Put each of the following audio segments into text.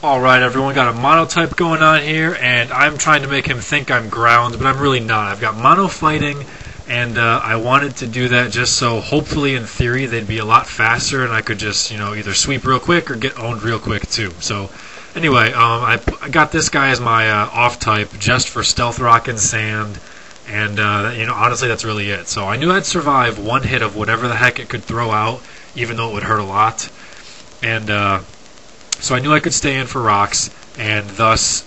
Alright everyone, got a monotype going on here, and I'm trying to make him think I'm ground, but I'm really not. I've got mono fighting, and I wanted to do that just so hopefully in theory they'd be a lot faster and I could just, either sweep real quick or get owned real quick too. So anyway, I got this guy as my off type just for stealth rock and sand, and honestly that's really it. So I knew I'd survive one hit of whatever the heck it could throw out, even though it would hurt a lot. And so I knew I could stay in for rocks, and thus,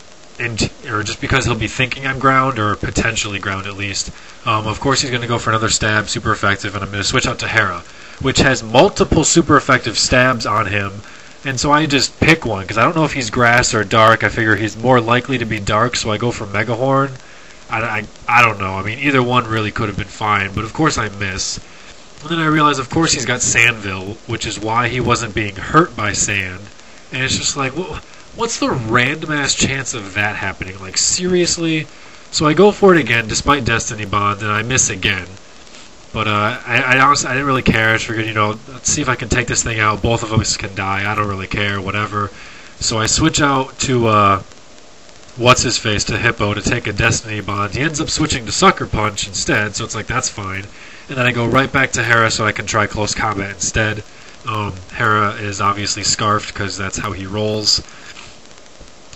or just because he'll be thinking I'm ground, or potentially ground at least. Of course he's going to go for another stab, super effective, and I'm going to switch out to Hera, which has multiple super effective stabs on him. And so I just pick one, because I don't know if he's grass or dark. I figure he's more likely to be dark, so I go for Megahorn. I don't know. I mean, either one really could have been fine, but of course I miss. And then I realize, of course, he's got Sandville, which is why he wasn't being hurt by sand. And it's just like, what's the random-ass chance of that happening? Like, seriously? So I go for it again, despite Destiny Bond, and I miss again. But I honestly, I didn't really care. I just figured, let's see if I can take this thing out. Both of us can die. I don't really care, whatever. So I switch out to, what's-his-face, to Hippo to take a Destiny Bond. He ends up switching to Sucker Punch instead, so it's like, that's fine. And then I go right back to Hera so I can try close combat instead. Hera is obviously scarfed because that's how he rolls.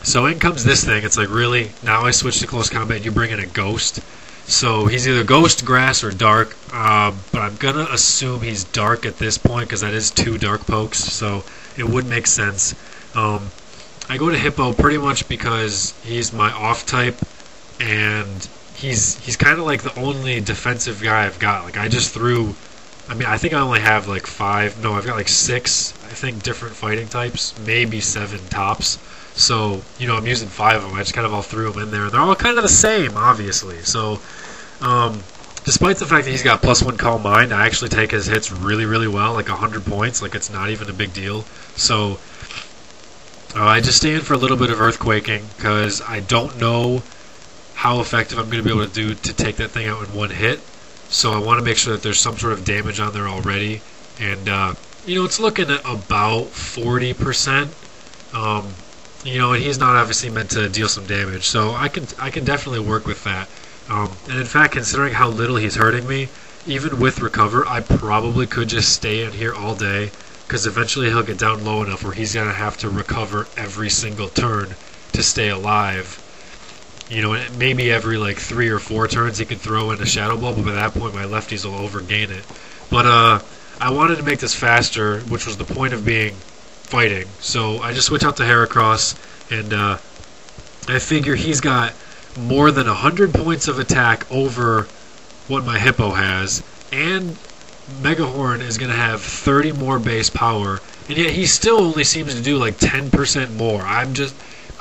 So in comes this thing. It's like, really? Now I switch to close combat and you bring in a ghost? So he's either ghost, grass, or dark. But I'm going to assume he's dark at this point because that is 2 dark pokes. So it would make sense. I go to Hippo pretty much because he's my off type. And he's kind of like the only defensive guy I've got. Like, I just threw... I think I only have like 5, no, I've got like 6, I think, different fighting types, maybe 7 tops. So, I'm using 5 of them. I just kind of all threw them in there. They're all kind of the same, obviously. So, despite the fact that he's got +1 Calm Mind, I actually take his hits really, really well, like 100 points, like it's not even a big deal. So, I just stay in for a little bit of earthquaking, because I don't know how effective I'm going to be able to do to take that thing out in one hit. So I want to make sure that there's some sort of damage on there already. And, it's looking at about 40%. And he's not obviously meant to deal some damage. So I can definitely work with that. And in fact, considering how little he's hurting me, even with Recover, I probably could just stay in here all day. Because eventually he'll get down low enough where he's going to have to recover every single turn to stay alive. Maybe every like 3 or 4 turns he could throw in a Shadow Ball, but by that point my lefties will overgain it. But I wanted to make this faster, which was the point of being fighting. So I just switch out to Heracross, and I figure he's got more than 100 points of attack over what my Hippo has, and Megahorn is going to have 30 more base power, and yet he still only seems to do like 10% more.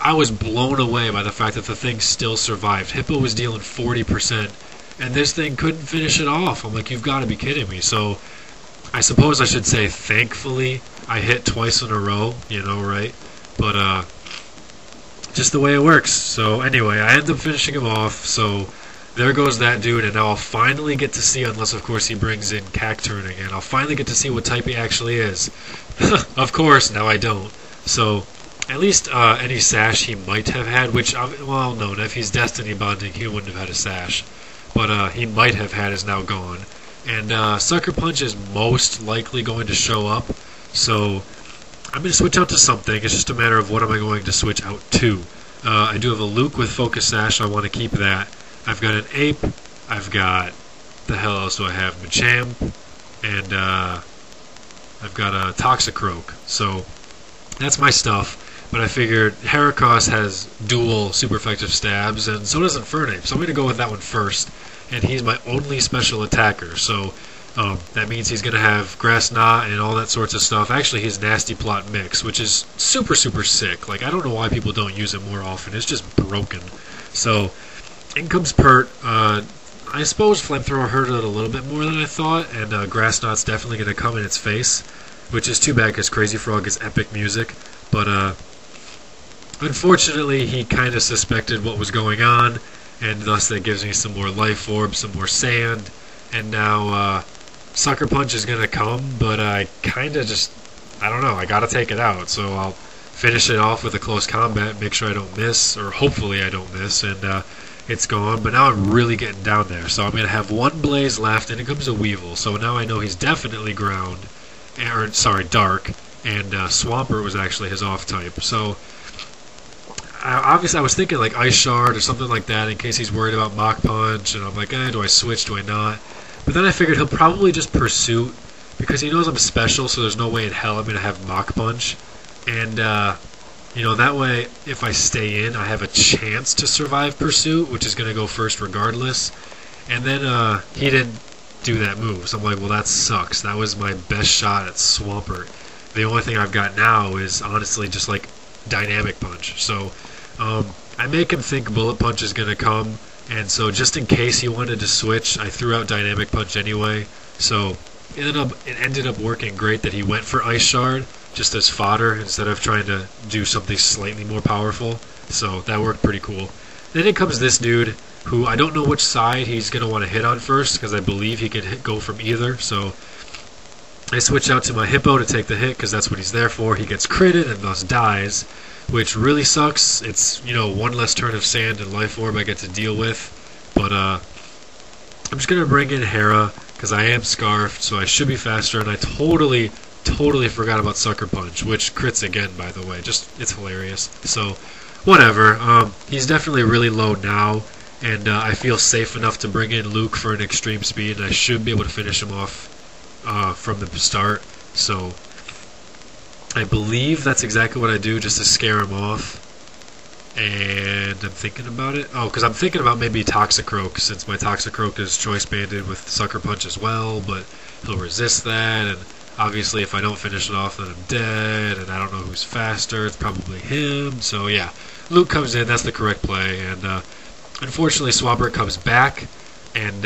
I was blown away by the fact that the thing still survived. Hippo was dealing 40%, and this thing couldn't finish it off. I'm like, you've got to be kidding me. So I suppose I should say, thankfully, I hit twice in a row, right? But just the way it works. So anyway, I end up finishing him off. So there goes that dude, and now I'll finally get to see, unless of course he brings in Cacturn again, I'll finally get to see what type he actually is. Of course, now I don't. So... at least any sash he might have had, which, well, no, if he's Destiny Bonding, he wouldn't have had a sash. But he might have had is now gone. And Sucker Punch is most likely going to show up, so I'm going to switch out to something. It's just a matter of what am I going to switch out to. I do have a Luke with Focus Sash, so I want to keep that. I've got an Ape. I've got, the hell else do I have? Machamp. And I've got a Toxicroak. So that's my stuff. But I figured Heracross has dual super effective stabs, and so does Infernape. So I'm going to go with that one first. And he's my only special attacker. So that means he's going to have Grass Knot and all that sorts of stuff. Actually, he's Nasty Plot Mix, which is super, super sick. Like, I don't know why people don't use it more often. It's just broken. So in comes Pert. I suppose Flamethrower hurt it a little bit more than I thought. And Grass Knot's definitely going to come in its face. Which is too bad because Crazy Frog is epic music. But, unfortunately, he kind of suspected what was going on, and thus that gives me some more life orb, some more sand, and now Sucker Punch is going to come, but I kind of just, I don't know, I got to take it out, so I'll finish it off with a close combat, make sure I don't miss, or hopefully I don't miss, and it's gone. But now I'm really getting down there. So I'm going to have one blaze left, and it comes a Weevil. So now I know he's definitely ground, or sorry, dark, and Swampert was actually his off type. So obviously I was thinking like Ice Shard or something like that in case he's worried about Mach Punch, and I'm like, do I switch, do I not? But then I figured he'll probably just Pursuit, because he knows I'm special, so there's no way in hell I'm going to have Mach Punch. And, you know, that way, if I stay in, I have a chance to survive Pursuit, which is going to go first regardless. And then he didn't do that move, so I'm like, well, that sucks. That was my best shot at Swampert. The only thing I've got now is, honestly, just like Dynamic Punch. So I make him think Bullet Punch is going to come, and so just in case he wanted to switch, I threw out Dynamic Punch anyway. So it ended up working great that he went for Ice Shard just as fodder instead of trying to do something slightly more powerful. So that worked pretty cool. Then it comes this dude who I don't know which side he's going to want to hit on first, because I believe he can go from either. So I switch out to my Hippo to take the hit because that's what he's there for. He gets critted and thus dies, which really sucks. It's, you know, one less turn of Sand and Life Orb I get to deal with. But I'm just going to bring in Hera because I am Scarfed, so I should be faster, and I totally forgot about Sucker Punch, which crits again, by the way. Just, it's hilarious. So, whatever. He's definitely really low now, and I feel safe enough to bring in Luke for an extreme speed, and I should be able to finish him off from the start. So, I believe that's exactly what I do, just to scare him off. And I'm thinking about it. Oh, because I'm thinking about maybe Toxicroak, since my Toxicroak is choice banded with Sucker Punch as well, but he'll resist that, and obviously if I don't finish it off then I'm dead, and I don't know who's faster. It's probably him. So yeah, Luke comes in, that's the correct play, and unfortunately Swampert comes back, and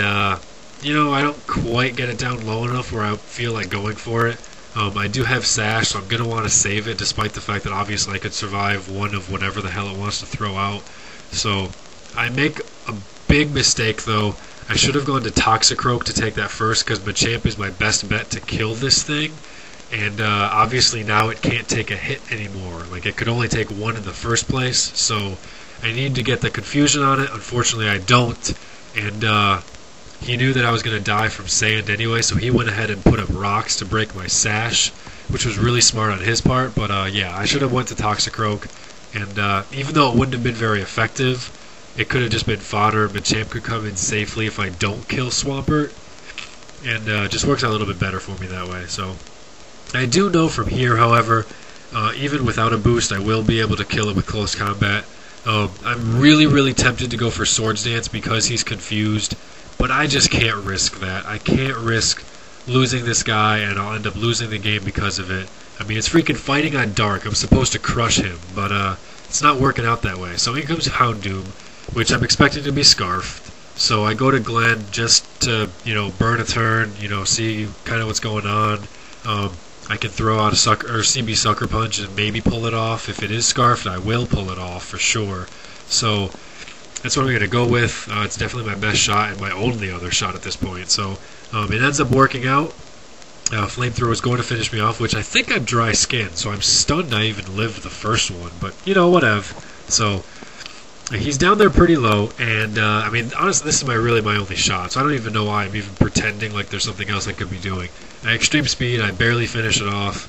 you know, I don't quite get it down low enough where I feel like going for it. I do have Sash, so I'm going to want to save it, despite the fact that obviously I could survive one of whatever the hell it wants to throw out. So I make a big mistake, though. I should have gone to Toxicroak to take that first, because Machamp is my best bet to kill this thing. And obviously now it can't take a hit anymore. Like, it could only take one in the first place, so I need to get the confusion on it. Unfortunately, I don't. And he knew that I was going to die from Sand anyway, so he went ahead and put up rocks to break my Sash, which was really smart on his part. But yeah, I should have went to Toxicroak, and even though it wouldn't have been very effective, it could have just been fodder. Machamp could come in safely if I don't kill Swampert, and just works out a little bit better for me that way. So I do know from here, however, even without a boost, I will be able to kill it with close combat. I'm really tempted to go for Swords Dance because he's confused, but I just can't risk that. I can't risk losing this guy, and I'll end up losing the game because of it. I mean, it's freaking fighting on Dark. I'm supposed to crush him, but it's not working out that way. So here comes Houndoom, which I'm expecting to be Scarfed. So I go to Glenn just to, you know, burn a turn, you know, see kind of what's going on. I can throw out a CB Sucker Punch and maybe pull it off. If it is Scarfed, I will pull it off for sure. So that's what I'm going to go with. It's definitely my best shot and my only other shot at this point. So it ends up working out. Flamethrower is going to finish me off, which I think I'm dry skinned, so I'm stunned I even lived the first one. But, you know, whatever. So he's down there pretty low, and I mean, honestly, this is really my only shot, so I don't even know why I'm even pretending like there's something else I could be doing. At extreme speed, I barely finish it off,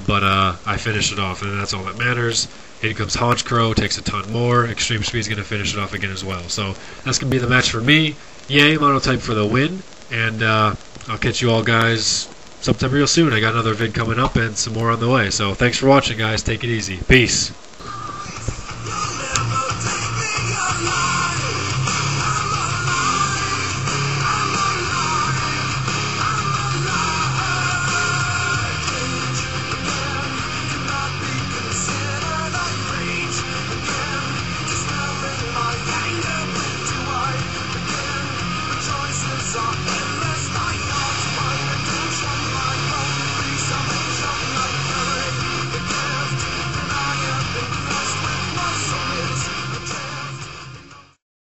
but I finish it off, and that's all that matters. In comes Honchkrow, takes a ton more. Extreme speed's going to finish it off again as well. So that's going to be the match for me. Yay, Monotype for the win, and I'll catch you all guys sometime real soon. I got another vid coming up and some more on the way. So thanks for watching, guys. Take it easy. Peace.